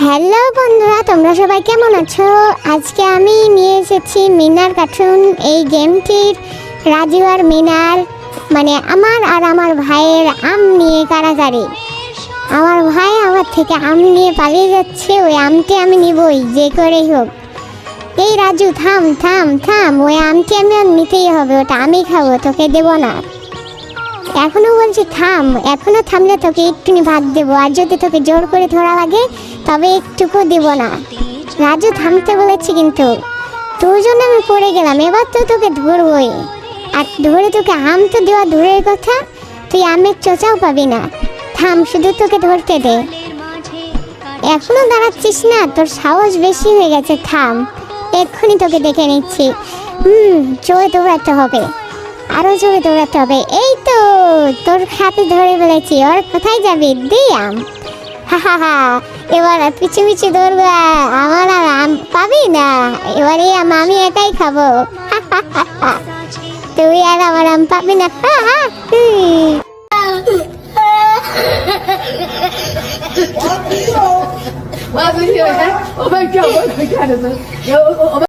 Hello বন্ধুরা, তোমরা সবাই কেমন আছো? আজকে আমি নিয়ে এসেছি মিনার কার্টুন। এই গেমটির রাজু আর মিনার মানে আমার আর আমার ভাইয়ের আম নিয়ে কাড়াকাড়ি। আমার ভাই আমার থেকে আম নিয়ে পালিয়ে যাচ্ছে, ওই আমটি আমি নিবই যে করেই হোক। এই রাজু থাম থাম থাম, ওই আমটি আমি আর নিতেই হবে, ওটা আমি খাবো, তোকে দেবো না। এখনো বলছি থাম, এখনো থামলে তোকে একটুনি ভাত দেবো, আর যদি তোকে জোর করে ধরা লাগে তবে একটুকু দেব না। রাজু থামতে বলেছি কিন্তু, তোর জন্য আমি পড়ে গেলাম, এবার তো তোকে ধরবই। আর ধরে তোকে আম তো দেওয়া দূরের কথা, তুই আমের চোচাও পাবি না। থাম, শুধু তোকে ধরতে দে। এখনো দাঁড়াচ্ছিস না? তোর সাহস বেশি হয়ে গেছে, থাম, এক্ষুনি তোকে দেখে নিচ্ছি। জোরে দৌড়াতে হবে, আরো জোরে দৌড়াতে হবে। এই তো তোর হাতে ধরে ফেলেছি, ওর কোথায় যাবি? দে আম। হা হা হা, এবার পিছু পিছু দৌড়বে, আমার আর আম পাবি না। এবারে আম আমি একাই খাবো। তুই আর আমার আম পাবি না। Was ist hier? Oh mein Gott, was ist das?